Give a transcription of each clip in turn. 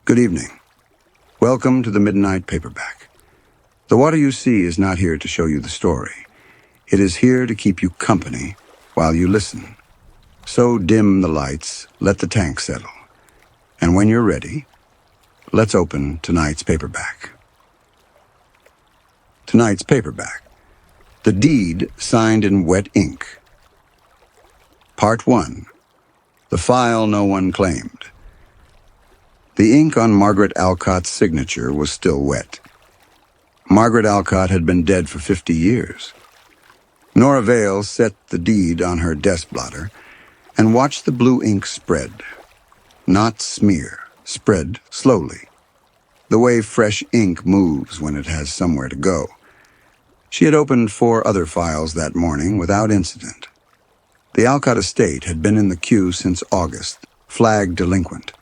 Good evening. Welcome to the Midnight Paperback. The water you see is not here to show you the story. It is here to keep you company while you listen. So dim the lights, let the tank settle. And when you're ready, let's open tonight's paperback. Tonight's paperback. The Deed Signed in Wet Ink. Part 1. The File No One Claimed. The ink on Margaret Alcott's signature was still wet. Margaret Alcott had been dead for 50 years. Nora Vale set the deed on her desk blotter and watched the blue ink spread. Not smear, spread slowly, the way fresh ink moves when it has somewhere to go. She had opened 4 other files that morning without incident. The Alcott estate had been in the queue since August, flagged delinquent.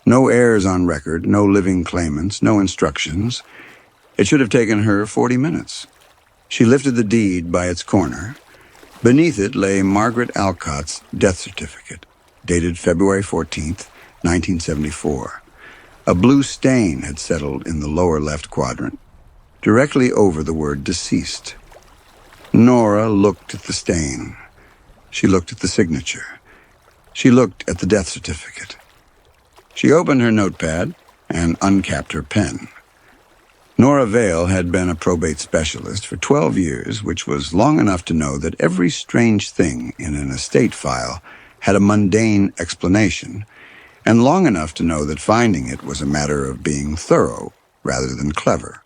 No heirs on record, no living claimants, no instructions. It should have taken her 40 minutes. She lifted the deed by its corner. Beneath it lay Margaret Alcott's death certificate, dated February 14th, 1974. A blue stain had settled in the lower left quadrant, directly over the word deceased. Nora looked at the stain. She looked at the signature. She looked at the death certificate. She opened her notepad and uncapped her pen. Nora Vale had been a probate specialist for 12 years, which was long enough to know that every strange thing in an estate file had a mundane explanation, and long enough to know that finding it was a matter of being thorough rather than clever.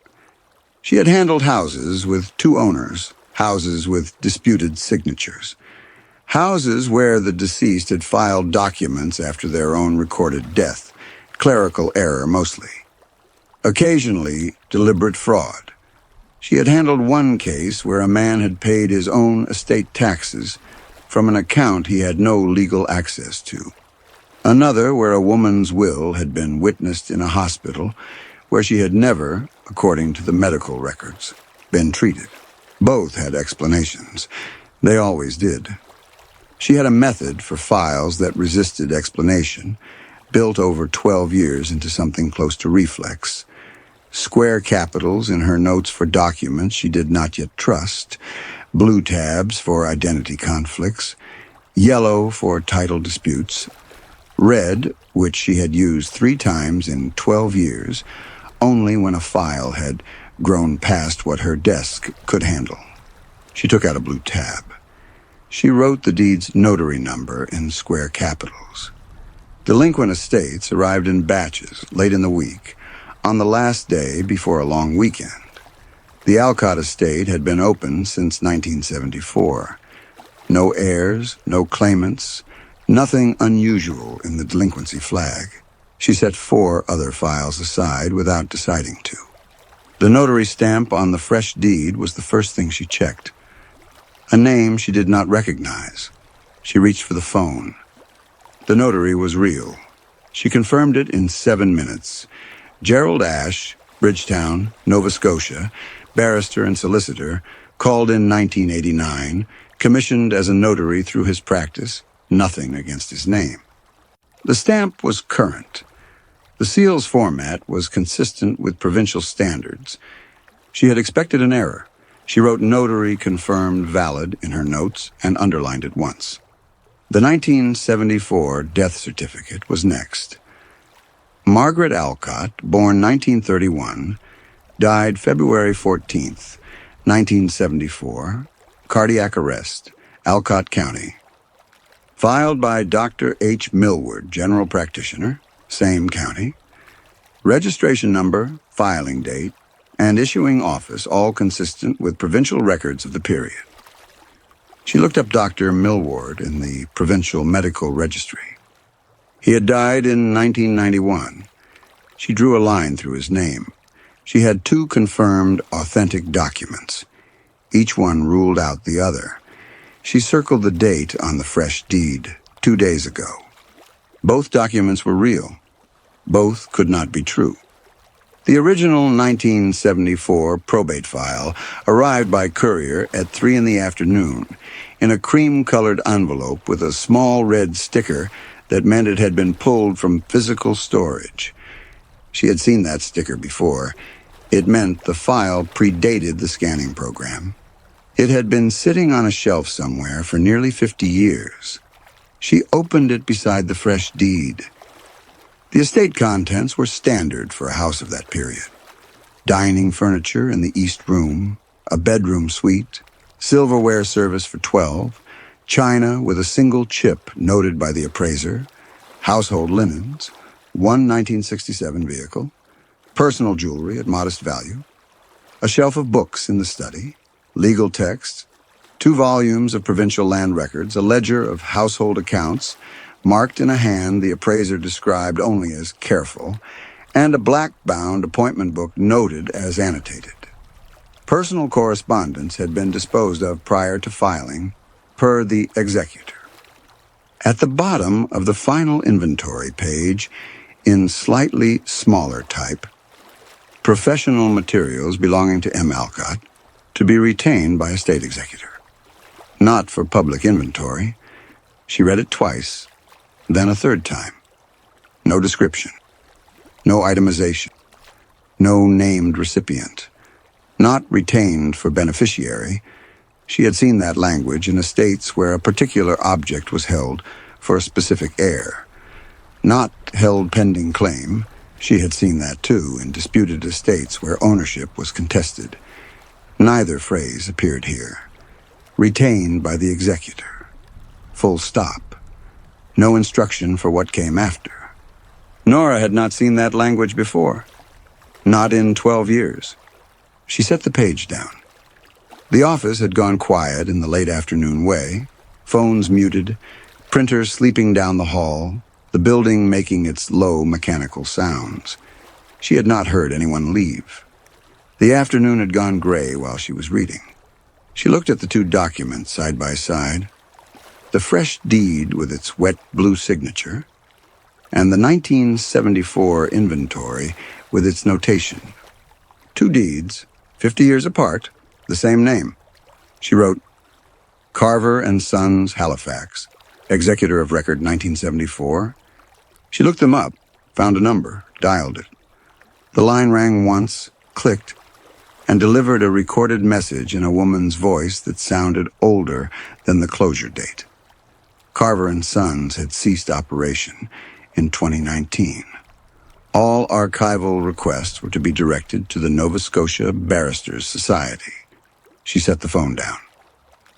She had handled houses with 2 owners, houses with disputed signatures, houses where the deceased had filed documents after their own recorded death, clerical error mostly. Occasionally, deliberate fraud. She had handled one case where a man had paid his own estate taxes from an account he had no legal access to. Another where a woman's will had been witnessed in a hospital where she had never, according to the medical records, been treated. Both had explanations. They always did. She had a method for files that resisted explanation, built over 12 years into something close to reflex. Square capitals in her notes for documents she did not yet trust, blue tabs for identity conflicts, yellow for title disputes, red, which she had used 3 times in 12 years, only when a file had grown past what her desk could handle. She took out a blue tab. She wrote the deed's notary number in square capitals. Delinquent estates arrived in batches late in the week, on the last day before a long weekend. The Alcott estate had been open since 1974. No heirs, no claimants, nothing unusual in the delinquency flag. She set 4 other files aside without deciding to. The notary stamp on the fresh deed was the first thing she checked. A name she did not recognize. She reached for the phone. The notary was real. She confirmed it in 7 minutes. Gerald Ash, Bridgetown, Nova Scotia, barrister and solicitor, called in 1989, commissioned as a notary through his practice, nothing against his name. The stamp was current. The seal's format was consistent with provincial standards. She had expected an error. She wrote notary confirmed valid in her notes and underlined it once. The 1974 death certificate was next. Margaret Alcott, born 1931, died February 14th, 1974, cardiac arrest, Alcott County. Filed by Dr. H. Millward, general practitioner, same county. Registration number, filing date, and issuing office, all consistent with provincial records of the period. She looked up Dr. Millward in the provincial medical registry. He had died in 1991. She drew a line through his name. She had 2 confirmed, authentic documents. Each one ruled out the other. She circled the date on the fresh deed, 2 days ago. Both documents were real. Both could not be true. The original 1974 probate file arrived by courier at 3 in the afternoon in a cream-colored envelope with a small red sticker that meant it had been pulled from physical storage. She had seen that sticker before. It meant the file predated the scanning program. It had been sitting on a shelf somewhere for nearly 50 years. She opened it beside the fresh deed. The estate contents were standard for a house of that period. Dining furniture in the east room, a bedroom suite, silverware service for 12, china with a single chip noted by the appraiser, household linens, one 1967 vehicle, personal jewelry at modest value, a shelf of books in the study, legal texts, 2 volumes of provincial land records, a ledger of household accounts, marked in a hand the appraiser described only as careful, and a black-bound appointment book noted as annotated. Personal correspondence had been disposed of prior to filing, per the executor. At the bottom of the final inventory page, in slightly smaller type, professional materials belonging to M. Alcott, to be retained by estate executor. Not for public inventory. She read it twice, then a third time. No description. No itemization. No named recipient. Not retained for beneficiary. She had seen that language in estates where a particular object was held for a specific heir. Not held pending claim. She had seen that too in disputed estates where ownership was contested. Neither phrase appeared here. Retained by the executor. Full stop. No instruction for what came after. Nora had not seen that language before. Not in 12 years. She set the page down. The office had gone quiet in the late afternoon way, phones muted, printers sleeping down the hall, the building making its low mechanical sounds. She had not heard anyone leave. The afternoon had gone gray while she was reading. She looked at the 2 documents side by side, the fresh deed with its wet blue signature, and the 1974 inventory with its notation. 2 deeds, 50 years apart, the same name. She wrote, Carver and Sons, Halifax, executor of record 1974. She looked them up, found a number, dialed it. The line rang once, clicked, and delivered a recorded message in a woman's voice that sounded older than the closure date. Carver and Sons had ceased operation in 2019. All archival requests were to be directed to the Nova Scotia Barristers' Society. She set the phone down.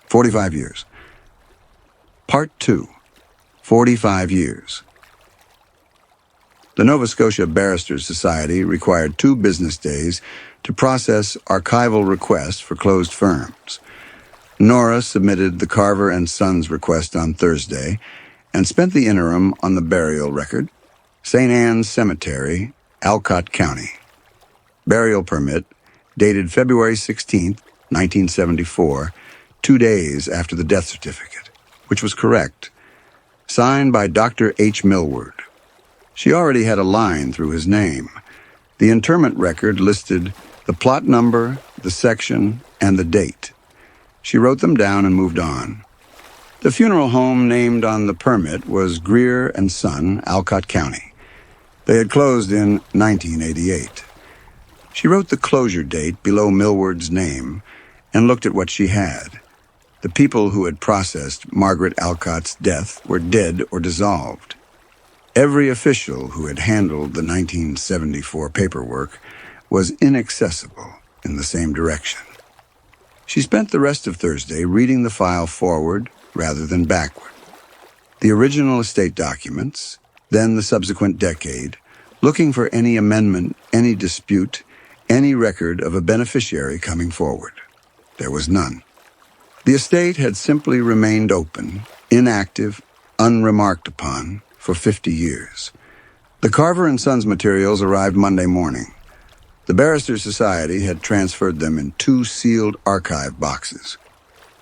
45 years. Part 2. 45 years. The Nova Scotia Barristers' Society required 2 business days to process archival requests for closed firms. Nora submitted the Carver and Sons request on Thursday and spent the interim on the burial record, St. Anne's Cemetery, Alcott County. Burial permit, dated February 16, 1974, 2 days after the death certificate, which was correct, signed by Dr. H. Millward. She already had a line through his name. The interment record listed the plot number, the section, and the date. She wrote them down and moved on. The funeral home named on the permit was Greer and Son, Alcott County. They had closed in 1988. She wrote the closure date below Millward's name and looked at what she had. The people who had processed Margaret Alcott's death were dead or dissolved. Every official who had handled the 1974 paperwork was inaccessible in the same direction. She spent the rest of Thursday reading the file forward rather than backward. The original estate documents, then the subsequent decade, looking for any amendment, any dispute, any record of a beneficiary coming forward. There was none. The estate had simply remained open, inactive, unremarked upon, for 50 years. The Carver and Sons materials arrived Monday morning. The Barristers' Society had transferred them in 2 sealed archive boxes.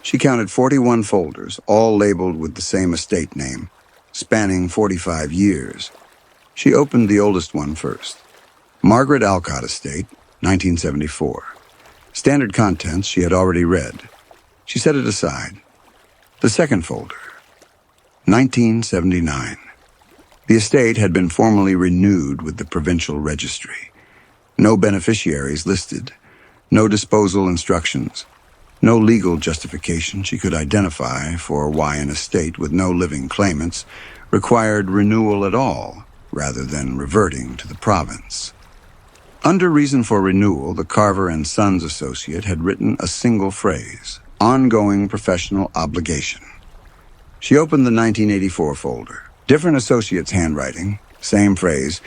She counted 41 folders, all labeled with the same estate name, spanning 45 years. She opened the oldest one first. Margaret Alcott Estate, 1974. Standard contents she had already read. She set it aside. The second folder, 1979. The estate had been formally renewed with the provincial registry. No beneficiaries listed, no disposal instructions, no legal justification she could identify for why an estate with no living claimants required renewal at all, rather than reverting to the province. Under reason for renewal, the Carver and Sons associate had written a single phrase, ongoing professional obligation. She opened the 1984 folder. Different associates' handwriting, same phrase.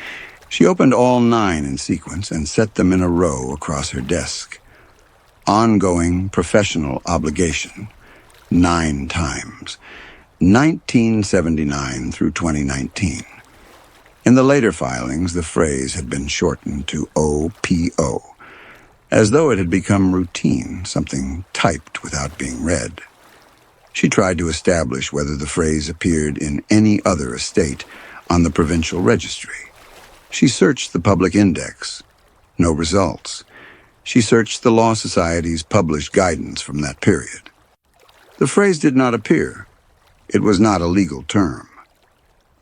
She opened all 9 in sequence and set them in a row across her desk. Ongoing professional obligation, 9 times, 1979 through 2019. In the later filings, the phrase had been shortened to OPO, as though it had become routine, something typed without being read. She tried to establish whether the phrase appeared in any other estate on the provincial registry. She searched the public index. No results. She searched the Law Society's published guidance from that period. The phrase did not appear. It was not a legal term.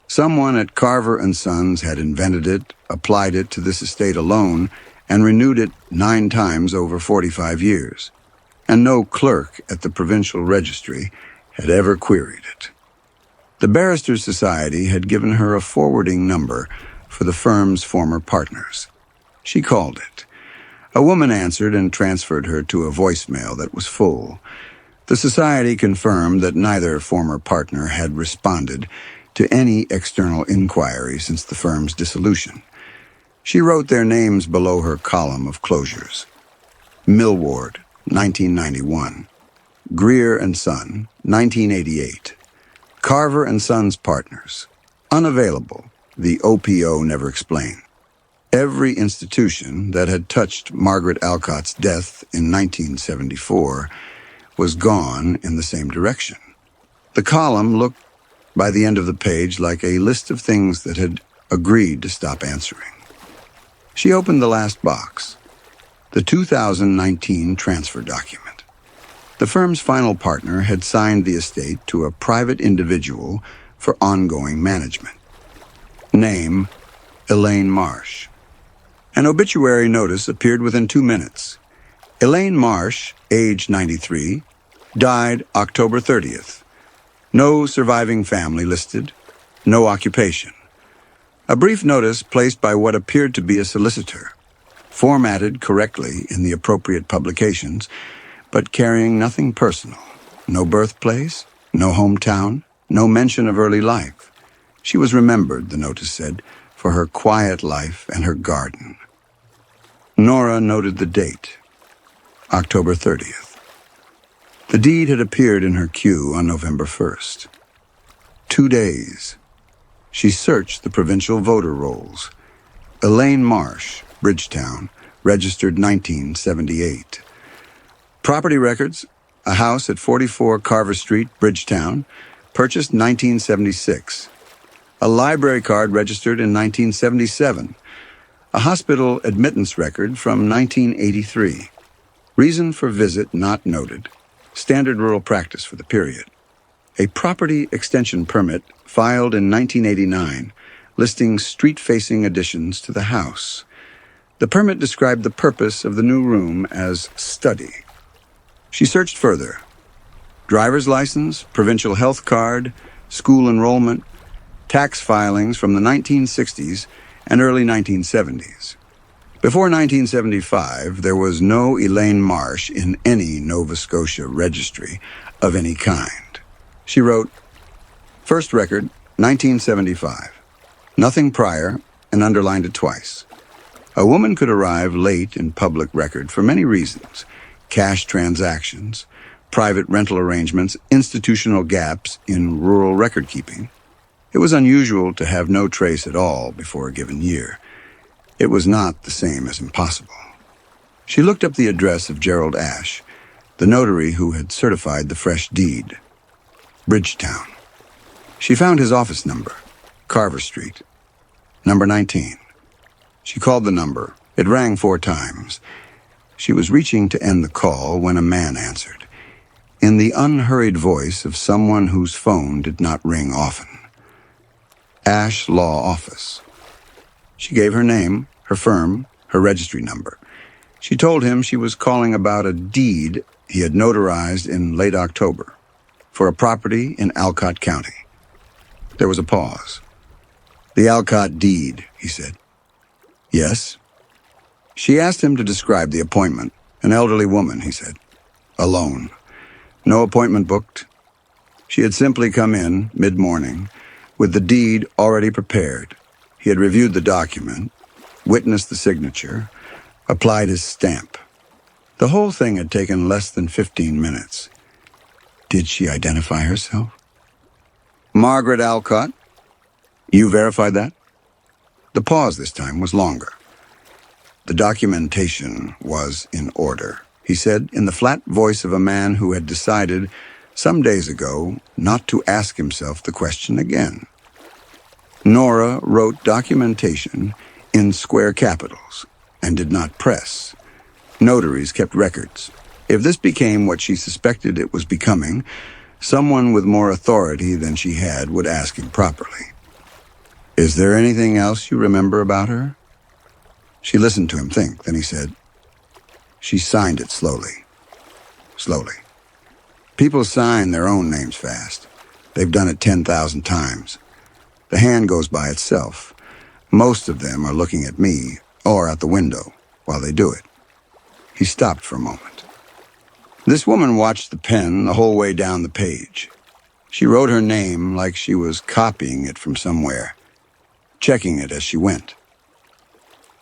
Someone at Carver and Sons had invented it, applied it to this estate alone, and renewed it 9 times over 45 years. And no clerk at the provincial registry had ever queried it. The Barristers' Society had given her a forwarding number for the firm's former partners. She called it. A woman answered and transferred her to a voicemail that was full. The society confirmed that neither former partner had responded to any external inquiry since the firm's dissolution. She wrote their names below her column of closures. Millward, 1991. Greer and Son, 1988. Carver and Sons Partners. Unavailable, the OPO never explained. Every institution that had touched Margaret Alcott's death in 1974 was gone in the same direction. The column looked, by the end of the page, like a list of things that had agreed to stop answering. She opened the last box, the 2019 transfer document. The firm's final partner had signed the estate to a private individual for ongoing management. Name, Elaine Marsh. An obituary notice appeared within 2 minutes. Elaine Marsh, age 93, died October 30th. No surviving family listed, no occupation. A brief notice placed by what appeared to be a solicitor, formatted correctly in the appropriate publications, but carrying nothing personal. No birthplace, no hometown, no mention of early life. She was remembered, the notice said, for her quiet life and her garden. Nora noted the date, October 30th. The deed had appeared in her queue on November 1st. 2 days. She searched the provincial voter rolls. Elaine Marsh, Bridgetown, registered 1978. Property records, a house at 44 Carver Street, Bridgetown, purchased 1976. A library card registered in 1977. A hospital admittance record from 1983. Reason for visit not noted. Standard rural practice for the period. A property extension permit filed in 1989, listing street-facing additions to the house. The permit described the purpose of the new room as study. She searched further. Driver's license, provincial health card, school enrollment, tax filings from the 1960s and early 1970s. Before 1975, there was no Elaine Marsh in any Nova Scotia registry of any kind. She wrote, first record, 1975. Nothing prior, and underlined it twice. A woman could arrive late in public record for many reasons: cash transactions, private rental arrangements, institutional gaps in rural record keeping. It was unusual to have no trace at all before a given year. It was not the same as impossible. She looked up the address of Gerald Ash, the notary who had certified the fresh deed. Bridgetown. She found his office number, Carver Street, number 19. She called the number. It rang 4 times. She was reaching to end the call when a man answered, in the unhurried voice of someone whose phone did not ring often. Ash Law Office. She gave her name, her firm, her registry number. She told him she was calling about a deed he had notarized in late October for a property in Alcott County. There was a pause. "The Alcott deed," he said. "Yes." She asked him to describe the appointment. "An elderly woman," he said. "Alone. No appointment booked." She had simply come in, mid-morning, with the deed already prepared. He had reviewed the document, witnessed the signature, applied his stamp. The whole thing had taken less than 15 minutes. Did she identify herself? "Margaret Alcott. You verified that?" The pause this time was longer. "The documentation was in order," he said in the flat voice of a man who had decided some days ago not to ask himself the question again. Nora wrote documentation in square capitals and did not press. Notaries kept records. If this became what she suspected it was becoming, someone with more authority than she had would ask him properly. "Is there anything else you remember about her?" She listened to him think, then he said, "She signed it slowly." Slowly. People sign their own names fast. They've done it 10,000 times. The hand goes by itself. Most of them are looking at me or out the window while they do it. He stopped for a moment. This woman watched the pen the whole way down the page. She wrote her name like she was copying it from somewhere, checking it as she went.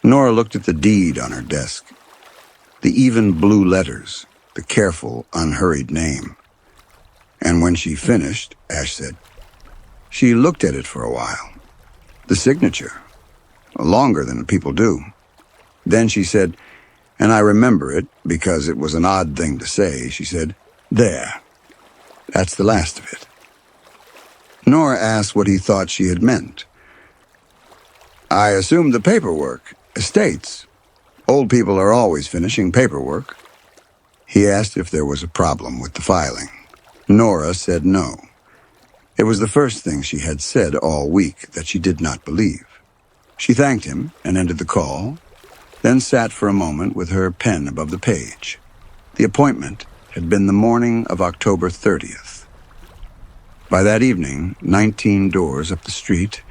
Nora looked at the deed on her desk. The even blue letters, the careful, unhurried name. And when she finished, Ash said, she looked at it for a while. The signature, longer than people do. Then she said, and I remember it because it was an odd thing to say, she said, "There. That's the last of it." Nora asked what he thought she had meant. "I assumed the paperwork, estates. Old people are always finishing paperwork." He asked if there was a problem with the filing. Nora said no. It was the first thing she had said all week that she did not believe. She thanked him and ended the call, then sat for a moment with her pen above the page. The appointment had been the morning of October 30th. By that evening, 19 doors up the street,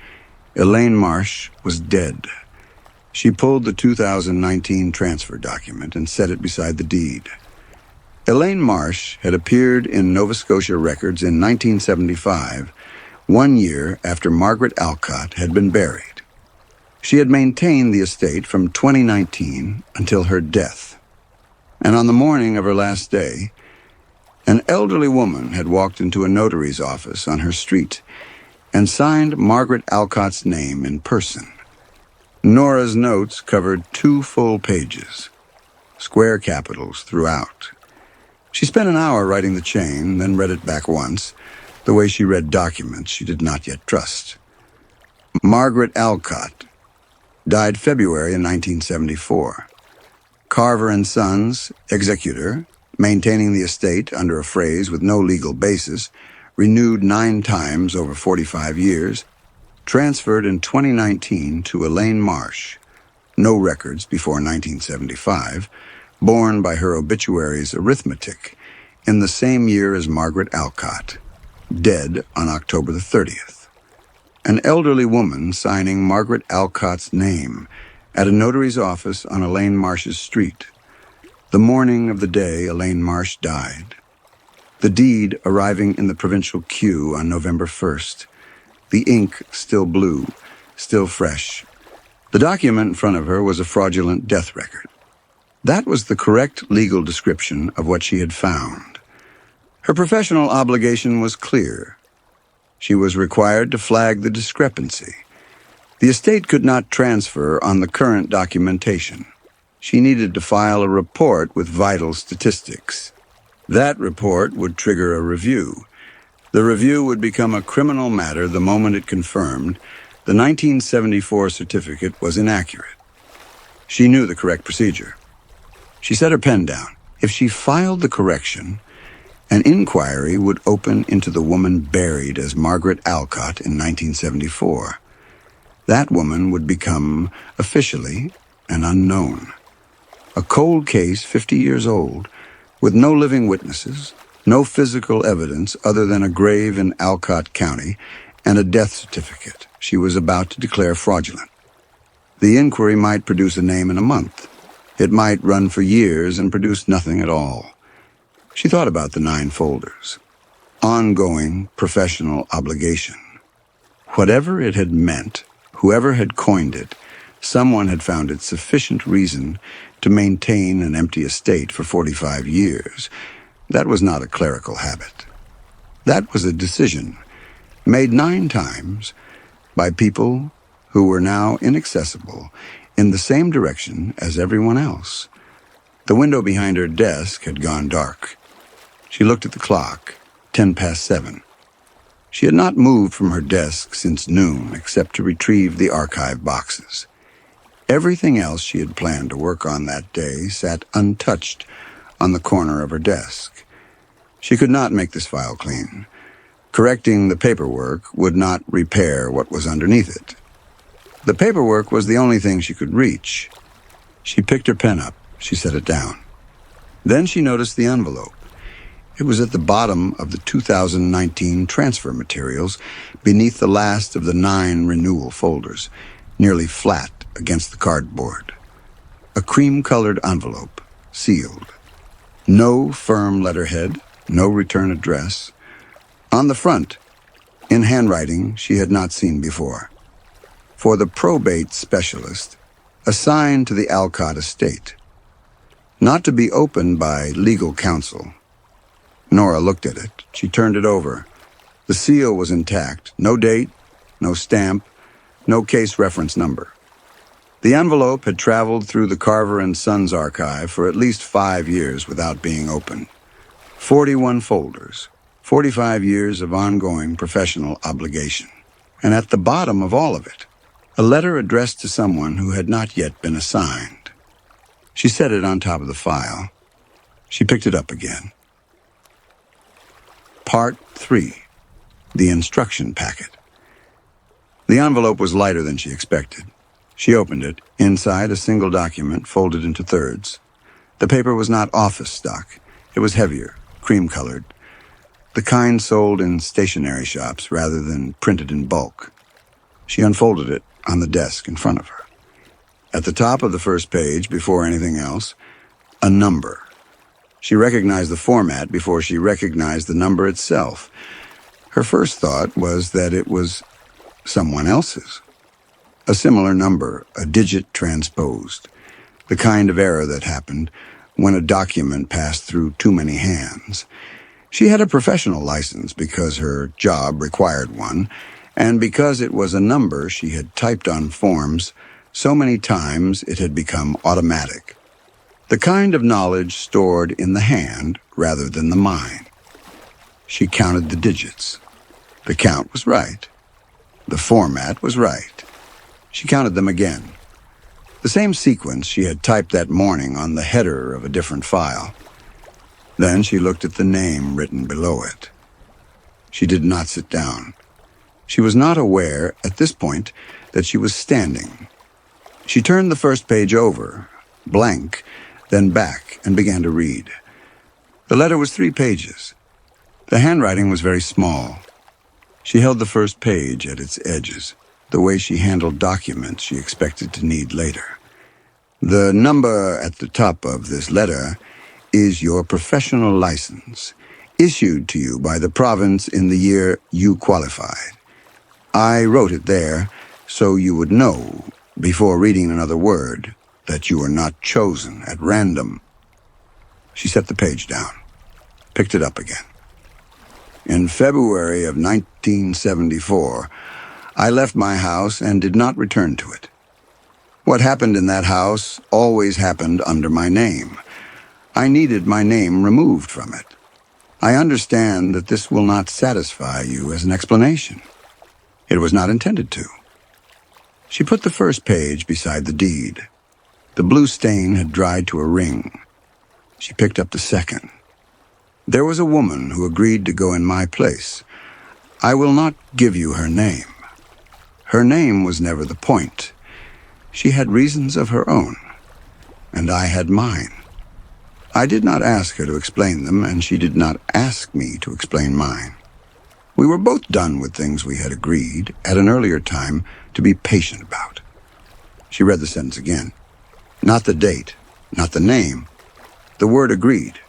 Elaine Marsh was dead. She pulled the 2019 transfer document and set it beside the deed. Elaine Marsh had appeared in Nova Scotia records in 1975, 1 year after Margaret Alcott had been buried. She had maintained the estate from 2019 until her death. And on the morning of her last day, an elderly woman had walked into a notary's office on her street and signed Margaret Alcott's name in person. Nora's notes covered 2 full pages, square capitals throughout. She spent an hour writing the chain, then read it back once, the way she read documents she did not yet trust. Margaret Alcott died February in 1974. Carver and Sons, executor, maintaining the estate under a phrase with no legal basis, renewed 9 times over 45 years, transferred in 2019 to Elaine Marsh, no records before 1975, born by her obituary's arithmetic in the same year as Margaret Alcott, dead on October the 30th. An elderly woman signing Margaret Alcott's name at a notary's office on Elaine Marsh's street. The morning of the day Elaine Marsh died. The deed arriving in the provincial queue on November 1st. The ink still blue, still fresh. The document in front of her was a fraudulent death record. That was the correct legal description of what she had found. Her professional obligation was clear. She was required to flag the discrepancy. The estate could not transfer on the current documentation. She needed to file a report with vital statistics. That report would trigger a review. The review would become a criminal matter the moment it confirmed the 1974 certificate was inaccurate. She knew the correct procedure. She set her pen down. If she filed the correction, an inquiry would open into the woman buried as Margaret Alcott in 1974. That woman would become, officially, an unknown. A cold case 50 years old, with no living witnesses, no physical evidence other than a grave in Alcott County and a death certificate she was about to declare fraudulent. The inquiry might produce a name in a month. It might run for years and produce nothing at all. She thought about the 9 folders. Ongoing professional obligation. Whatever it had meant, whoever had coined it, someone had found it sufficient reason to maintain an empty estate for 45 years. That was not a clerical habit. That was a decision made 9 times by people who were now inaccessible in the same direction as everyone else. The window behind her desk had gone dark. She looked at the clock, 7:10. She had not moved from her desk since noon except to retrieve the archive boxes. Everything else she had planned to work on that day sat untouched on the corner of her desk. She could not make this file clean. Correcting the paperwork would not repair what was underneath it. The paperwork was the only thing she could reach. She picked her pen up. She set it down. Then she noticed the envelope. It was at the bottom of the 2019 transfer materials, beneath the last of the 9 renewal folders, nearly flat against the cardboard. A cream-colored envelope, sealed. No firm letterhead, no return address. On the front, in handwriting she had not seen before. For the probate specialist, assigned to the Alcott estate. Not to be opened by legal counsel. Nora looked at it. She turned it over. The seal was intact. No date, no stamp, no case reference number. The envelope had traveled through the Carver and Sons archive for at least 5 years without being opened. 41 folders, 45 years of ongoing professional obligation. And at the bottom of all of it, a letter addressed to someone who had not yet been assigned. She set it on top of the file. She picked it up again. Part 3, the instruction packet. The envelope was lighter than she expected. She opened it. Inside, a single document folded into thirds. The paper was not office stock. It was heavier, cream-colored, the kind sold in stationery shops rather than printed in bulk. She unfolded it on the desk in front of her. At the top of the first page, before anything else, a number. She recognized the format before she recognized the number itself. Her first thought was that it was someone else's. A similar number, a digit transposed. The kind of error that happened when a document passed through too many hands. She had a professional license because her job required one, and because it was a number she had typed on forms so many times it had become automatic. The kind of knowledge stored in the hand rather than the mind. She counted the digits. The count was right. The format was right. She counted them again. The same sequence she had typed that morning on the header of a different file. Then she looked at the name written below it. She did not sit down. She was not aware, at this point, that she was standing. She turned the first page over, blank, then back, and began to read. The letter was 3 pages. The handwriting was very small. She held the first page at its edges, the way she handled documents she expected to need later. The number at the top of this letter is your professional license, issued to you by the province in the year you qualified. I wrote it there so you would know, before reading another word, that you were not chosen at random. She set the page down, picked it up again. In February of 1974, I left my house and did not return to it. What happened in that house always happened under my name. I needed my name removed from it. I understand that this will not satisfy you as an explanation. It was not intended to. She put the first page beside the deed. The blue stain had dried to a ring. She picked up the second. There was a woman who agreed to go in my place. I will not give you her name. Her name was never the point. She had reasons of her own, and I had mine. I did not ask her to explain them, and she did not ask me to explain mine. We were both done with things we had agreed, at an earlier time, to be patient about. She read the sentence again. Not the date, not the name. The word agreed.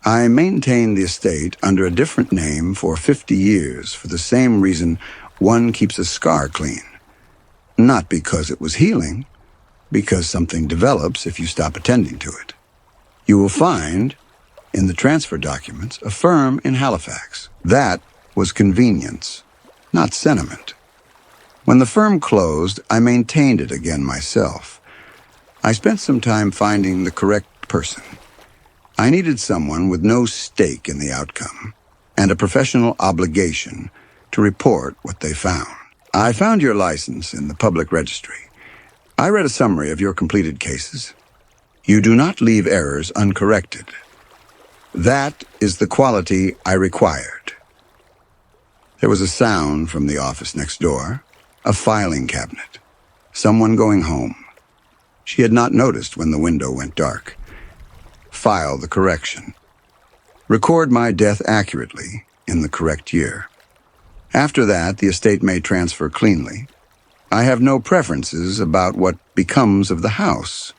I maintained the estate under a different name for 50 years for the same reason one keeps a scar clean. Not because it was healing, because something develops if you stop attending to it. You will find, in the transfer documents, a firm in Halifax. That was convenience, not sentiment. When the firm closed, I maintained it again myself. I spent some time finding the correct person. I needed someone with no stake in the outcome and a professional obligation to report what they found. I found your license in the public registry. I read a summary of your completed cases. You do not leave errors uncorrected. That is the quality I required. There was a sound from the office next door, a filing cabinet, someone going home. She had not noticed when the window went dark. File the correction. Record my death accurately in the correct year. After that, the estate may transfer cleanly. I have no preferences about what becomes of the house.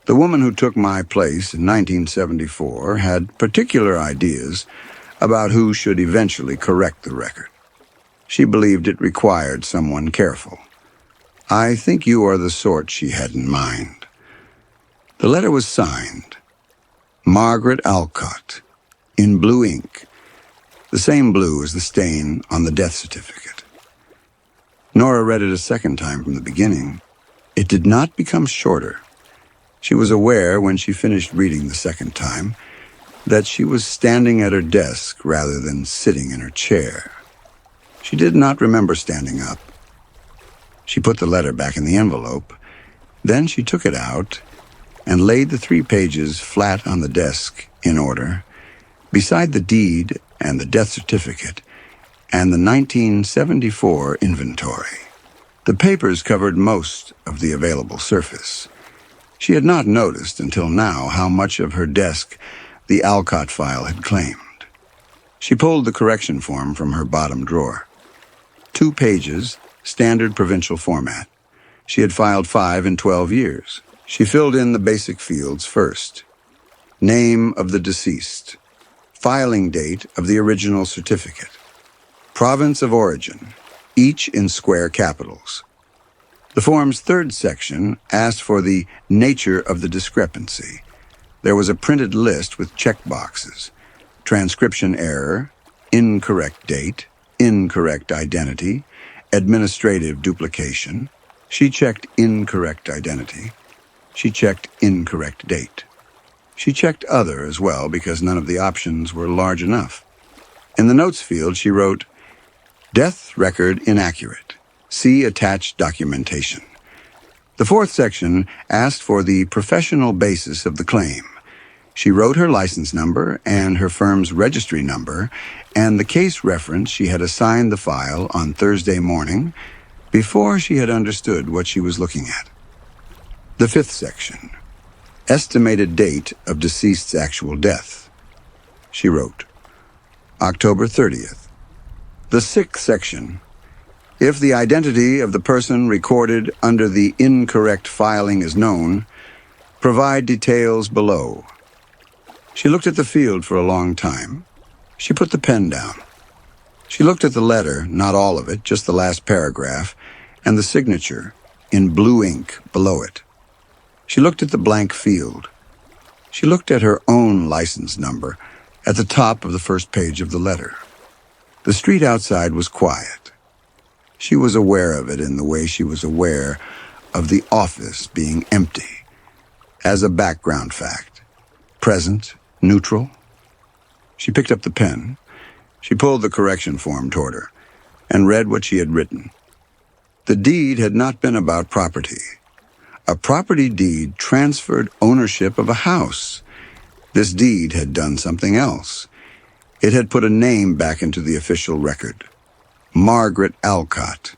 The woman who took my place in 1974 had particular ideas about who should eventually correct the record. She believed it required someone careful. I think you are the sort she had in mind. The letter was signed, Margaret Alcott, in blue ink, the same blue as the stain on the death certificate. Nora read it a second time from the beginning. It did not become shorter. She was aware, when she finished reading the second time, that she was standing at her desk rather than sitting in her chair. She did not remember standing up. She put the letter back in the envelope. Then she took it out and laid the 3 pages flat on the desk in order, beside the deed and the death certificate and the 1974 inventory. The papers covered most of the available surface. She had not noticed until now how much of her desk the Alcott file had claimed. She pulled the correction form from her bottom drawer. 2 pages, standard provincial format. She had filed 5 in 12 years. She filled in the basic fields first. Name of the deceased. Filing date of the original certificate. Province of origin, each in square capitals. The form's 3rd section asked for the nature of the discrepancy. There was a printed list with check boxes. Transcription error, incorrect date, incorrect identity, administrative duplication. She checked incorrect identity. She checked incorrect date. She checked other as well because none of the options were large enough. In the notes field, she wrote, Death record inaccurate. See attached documentation. The 4th section asked for the professional basis of the claim. She wrote her license number and her firm's registry number and the case reference she had assigned the file on Thursday morning before she had understood what she was looking at. The 5th section, estimated date of deceased's actual death. She wrote, October 30th. The 6th section, if the identity of the person recorded under the incorrect filing is known, provide details below. She looked at the field for a long time. She put the pen down. She looked at the letter, not all of it, just the last paragraph, and the signature in blue ink below it. She looked at the blank field. She looked at her own license number at the top of the first page of the letter. The street outside was quiet. She was aware of it in the way she was aware of the office being empty, as a background fact, present, neutral. She picked up the pen. She pulled the correction form toward her and read what she had written. The deed had not been about property. A property deed transferred ownership of a house. This deed had done something else. It had put a name back into the official record. Margaret Alcott.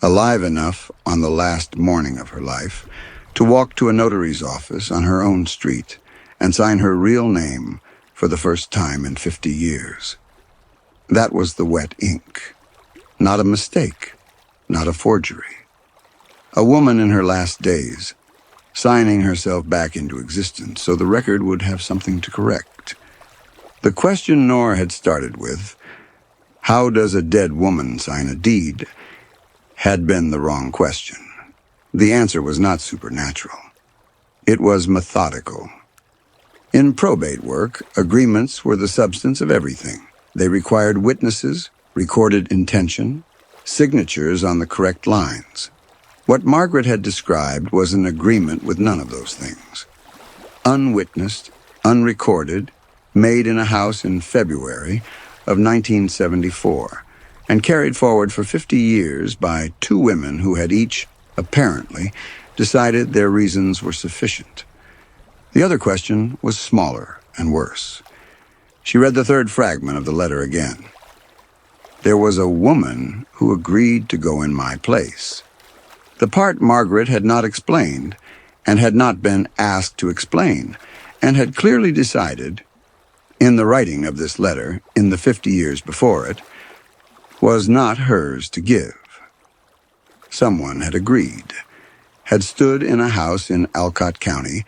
alive enough on the last morning of her life to walk to a notary's office on her own street and sign her real name for the first time in 50 years. That was the wet ink. Not a mistake, not a forgery. A woman in her last days, signing herself back into existence so the record would have something to correct. The question Nora had started with, how does a dead woman sign a deed, had been the wrong question. The answer was not supernatural. It was methodical. In probate work, agreements were the substance of everything. They required witnesses, recorded intention, signatures on the correct lines. What Margaret had described was an agreement with none of those things. Unwitnessed, unrecorded, made in a house in February of 1974, and carried forward for 50 years by two women who had each, apparently, decided their reasons were sufficient. The other question was smaller and worse. She read the third fragment of the letter again. There was a woman who agreed to go in my place. The part Margaret had not explained, and had not been asked to explain, and had clearly decided, in the writing of this letter, in the 50 years before it, was not hers to give. Someone had agreed, had stood in a house in Alcott County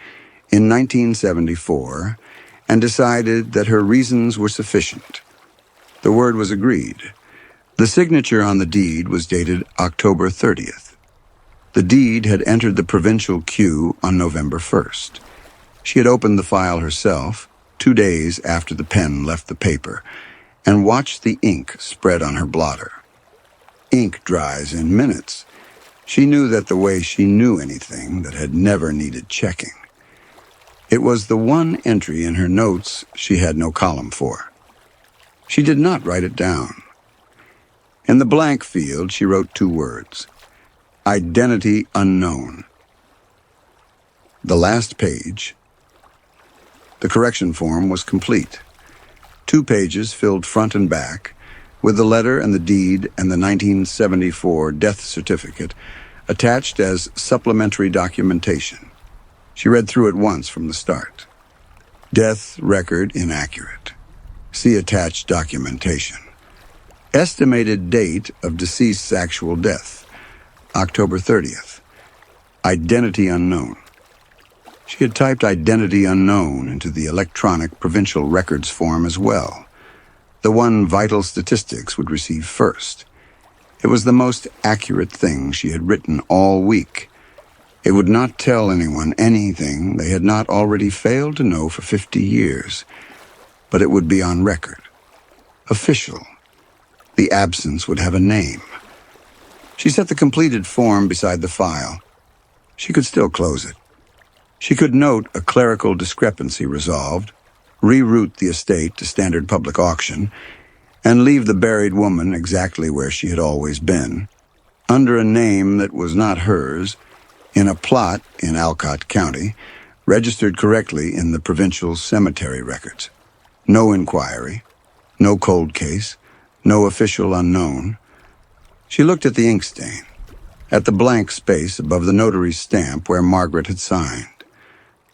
in 1974, and decided that her reasons were sufficient. The word was agreed. The signature on the deed was dated October 30th. The deed had entered the provincial queue on November 1st. She had opened the file herself 2 days after the pen left the paper, and watched the ink spread on her blotter. Ink dries in minutes. She knew that the way she knew anything that had never needed checking. It was the one entry in her notes she had no column for. She did not write it down. In the blank field, she wrote 2 words: identity unknown. The last page. The correction form was complete. 2 pages filled front and back, with the letter and the deed and the 1974 death certificate attached as supplementary documentation. She read through it once from the start. Death record inaccurate. See attached documentation. Estimated date of deceased's actual death, October 30th. Identity unknown. She had typed identity unknown into the electronic provincial records form as well, the one vital statistics would receive first. It was the most accurate thing she had written all week. It would not tell anyone anything they had not already failed to know for 50 years, but it would be on record. Official. The absence would have a name. She set the completed form beside the file. She could still close it. She could note a clerical discrepancy resolved, reroute the estate to standard public auction, and leave the buried woman exactly where she had always been, under a name that was not hers, in a plot in Alcott County, registered correctly in the provincial cemetery records. No inquiry, no cold case, no official unknown. She looked at the ink stain, at the blank space above the notary's stamp where Margaret had signed.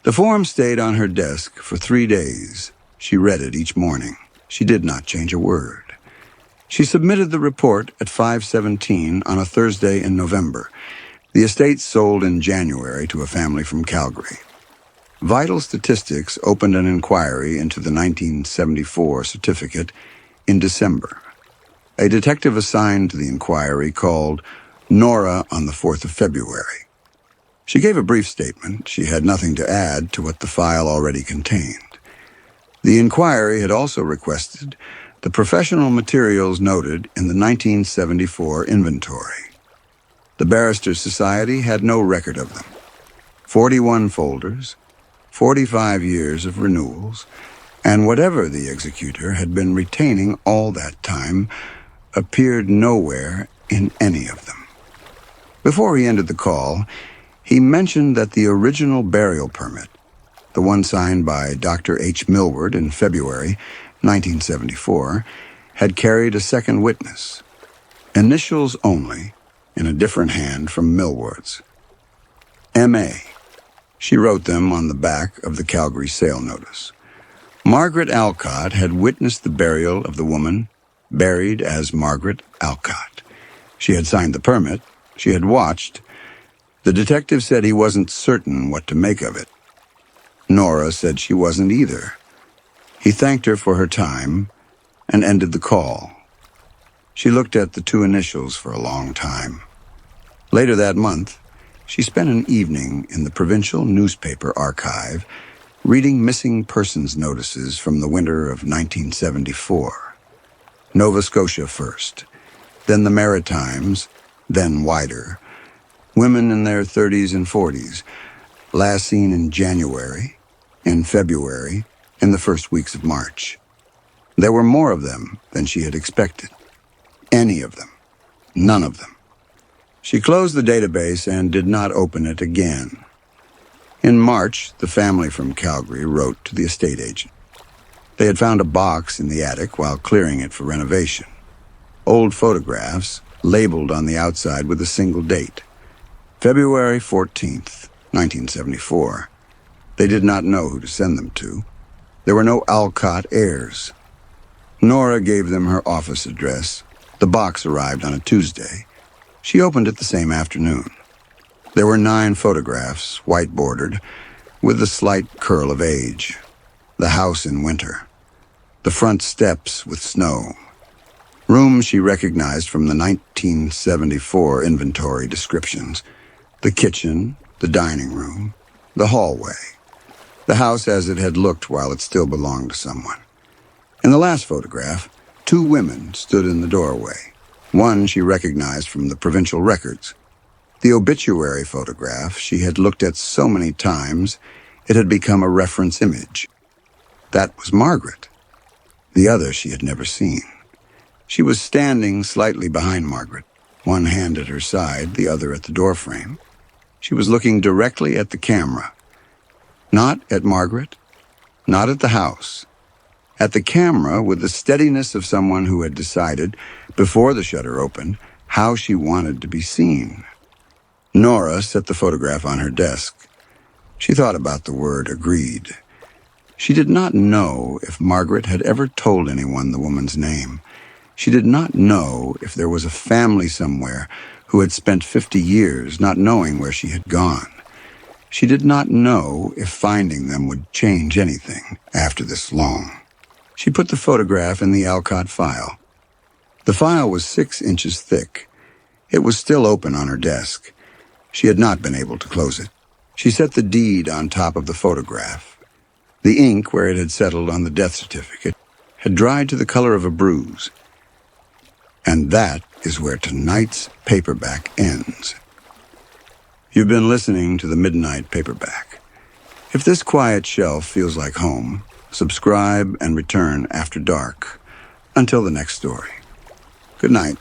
The form stayed on her desk for 3 days. She read it each morning. She did not change a word. She submitted the report at 5:17 on a Thursday in November. The estate sold in January to a family from Calgary. Vital Statistics opened an inquiry into the 1974 certificate in December. A detective assigned to the inquiry called Nora on the 4th of February. She gave a brief statement. She had nothing to add to what the file already contained. The inquiry had also requested the professional materials noted in the 1974 inventory. The Barristers' Society had no record of them. 41 folders, 45 years of renewals, and whatever the executor had been retaining all that time appeared nowhere in any of them. Before he ended the call, he mentioned that the original burial permit, the one signed by Dr. H. Millward in February 1974, had carried a second witness. Initials only, in a different hand from Millward's. M.A. She wrote them on the back of the Calgary sale notice. Margaret Alcott had witnessed the burial of the woman buried as Margaret Alcott. She had signed the permit. She had watched. The detective said he wasn't certain what to make of it. Nora said she wasn't either. He thanked her for her time and ended the call. She looked at the two initials for a long time. Later that month, she spent an evening in the provincial newspaper archive reading missing persons notices from the winter of 1974. Nova Scotia first, then the Maritimes, then wider. Women in their 30s and 40s, last seen in January, in February, in the first weeks of March. There were more of them than she had expected. Any of them. None of them. She closed the database and did not open it again. In March, the family from Calgary wrote to the estate agent. They had found a box in the attic while clearing it for renovation. Old photographs, labeled on the outside with a single date. February 14th, 1974. They did not know who to send them to. There were no Alcott heirs. Nora gave them her office address. The box arrived on a Tuesday. She opened it the same afternoon. There were 9 photographs, white-bordered, with a slight curl of age. The house in winter. The front steps with snow. Rooms she recognized from the 1974 inventory descriptions. The kitchen, the dining room, the hallway. The house as it had looked while it still belonged to someone. In the last photograph, 2 women stood in the doorway. One she recognized from the provincial records. The obituary photograph she had looked at so many times, it had become a reference image. That was Margaret. The other she had never seen. She was standing slightly behind Margaret, one hand at her side, the other at the doorframe. She was looking directly at the camera. Not at Margaret, not at the house. At the camera with the steadiness of someone who had decided, before the shutter opened, how she wanted to be seen. Nora set the photograph on her desk. She thought about the word agreed. She did not know if Margaret had ever told anyone the woman's name. She did not know if there was a family somewhere who had spent 50 years not knowing where she had gone. She did not know if finding them would change anything after this long. She put the photograph in the Alcott file. The file was 6 inches thick. It was still open on her desk. She had not been able to close it. She set the deed on top of the photograph. The ink, where it had settled on the death certificate, had dried to the color of a bruise. And that is where tonight's paperback ends. You've been listening to the Midnight Paperback. If this quiet shelf feels like home, subscribe and return after dark. Until the next story. Good night.